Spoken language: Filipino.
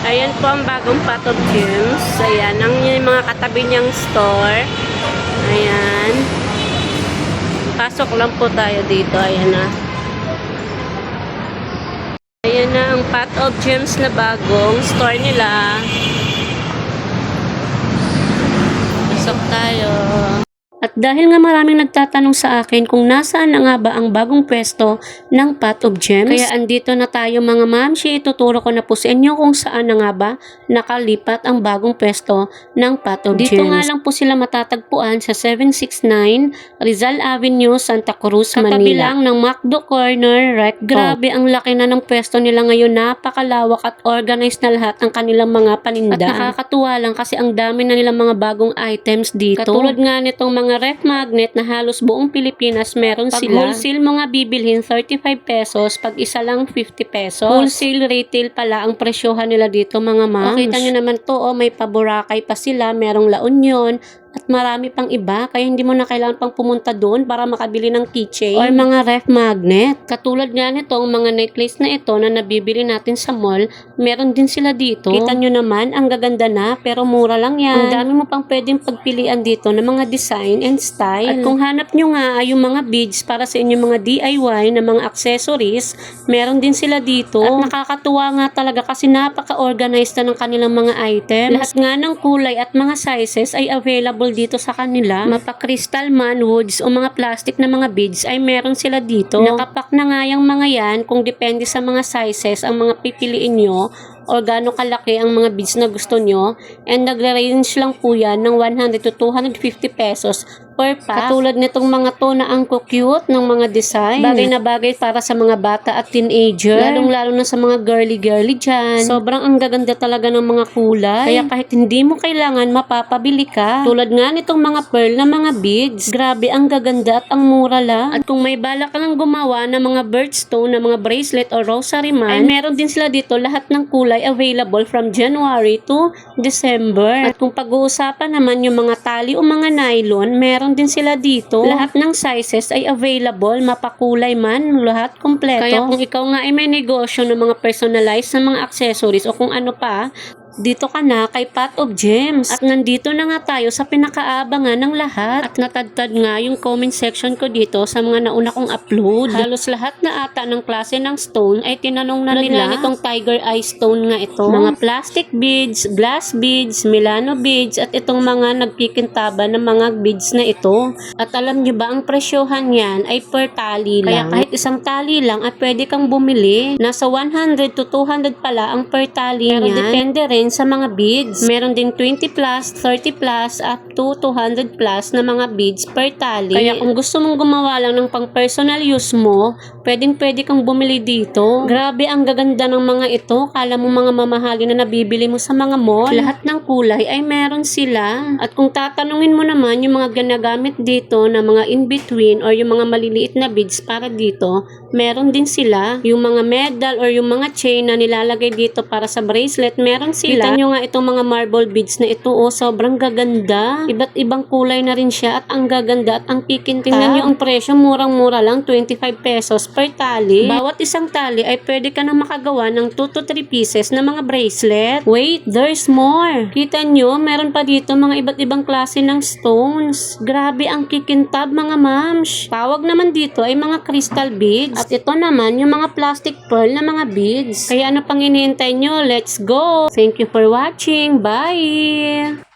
Ayan po ang bagong Pot of Gems. Ayan, ang yung mga katabi niyang store. Ayan. Pasok lang po tayo dito. Ayan na. Ayan na ang Pot of Gems na bagong store nila. Pasok tayo. At dahil nga maraming nagtatanong sa akin kung nasaan na nga ba ang bagong pwesto ng Pot of Gems, kaya andito na tayo mga mamshi, ituturo ko na po sa inyo kung saan na nga ba nakalipat ang bagong pwesto ng Pot of Gems. Dito nga lang po sila matatagpuan sa 769 Rizal Avenue, Santa Cruz, Manila. Katabi lang ng McDo Corner, right? Grabe, ang laki na ng pwesto nila ngayon. Napakalawak at organized na lahat ang kanilang mga paninda. At nakakatuwa lang kasi ang dami na nilang mga bagong items dito. Katulad nga nitong mga ref magnet na halos buong Pilipinas meron sila. Pag wholesale mo nga bibilhin 35 pesos, pag isa lang 50 pesos. Wholesale retail pala ang presyohan nila dito mga moms. Kita nyo naman to, may paboracay pa sila, merong La Union, at marami pang iba, kaya hindi mo na kailangan pang pumunta doon para makabili ng keychain or mga ref magnet. Katulad nga nitong mga necklace na ito na nabibili natin sa mall, meron din sila dito. Kita nyo naman, ang gaganda na, pero mura lang yan. Ang dami mo pang pwedeng pagpilian dito ng mga design and style. At kung hanap nyo nga yung mga beads para sa inyong mga DIY na mga accessories, meron din sila dito. At nakakatuwa nga talaga kasi napaka-organized na ng kanilang mga items. Lahat nga ng kulay at mga sizes ay available dito sa kanila. Mapa-crystal man, woods o mga plastic na mga beads ay meron sila dito. Nakapak na nga yung mga yan kung depende sa mga sizes ang mga pipiliin nyo o gaano kalaki ang mga beads na gusto nyo, and nagre-range lang po yan ng 100 to 250 pesos per pack. Katulad nitong mga to na ang cute ng mga design. Bagay na bagay para sa mga bata at teenager. Lalong-lalo na sa mga girly-girly dyan. Sobrang ang gaganda talaga ng mga kulay. Kaya kahit hindi mo kailangan, mapapabili ka. Tulad nga nitong mga pearl na mga beads. Grabe, ang gaganda at ang mura lang. At kung may balak ka lang gumawa ng mga birthstone, na mga bracelet o rosary man, ay meron din sila dito lahat ng kulay available from January to December. At kung pag-uusapan naman yung mga tali o mga nylon, meron din sila dito. Lahat ng sizes ay available, mapakulay man, lahat kompleto. Kaya kung ikaw nga ay may negosyo ng mga personalized na mga accessories o kung ano pa, dito ka na kay Pot of Gems. At nandito na nga tayo sa pinakaabangan ng lahat. At natagtad nga yung comment section ko dito sa mga nauna kong upload. Halos lahat na ata ng klase ng stone ay tinanong na nila itong tiger eye stone nga ito. Mga plastic beads, glass beads, Milano beads, at itong mga nagpikintaba ng mga beads na ito. At alam nyo ba, ang presyohan yan ay per tali lang. Kaya kahit isang tali lang ay pwede kang bumili. Nasa 100 to 200 pala ang per tali niyan. Pero depende rin sa mga beads. Meron ding 20 plus, 30 plus, up to 200 plus na mga beads per tali. Kaya kung gusto mong gumawa lang ng pang personal use mo, pwede kang bumili dito. Grabe, ang gaganda ng mga ito. Kala mo mga mamahali na nabibili mo sa mga mall. Lahat ng kulay ay meron sila. At kung tatanungin mo naman yung mga ginagamit dito na mga in-between or yung mga maliliit na beads para dito, meron din sila. Yung mga medal or yung mga chain na nilalagay dito para sa bracelet, meron sila. Kita nyo nga itong mga marble beads na ito, sobrang gaganda. Iba't ibang kulay na rin siya at ang gaganda at ang pikintab. Tingnan nyo ang presyo, murang-mura lang, 25 pesos per tali. Bawat isang tali ay pwede ka na makagawa ng 2 to 3 pieces na mga bracelet. Wait, there's more. Kita nyo, meron pa dito mga iba't ibang klase ng stones. Grabe, ang kikintab mga mams. Tawag naman dito ay mga crystal beads. At ito naman yung mga plastic pearl na mga beads. Kaya ano pang hinihintay nyo? Let's go! Thank you for watching. Bye!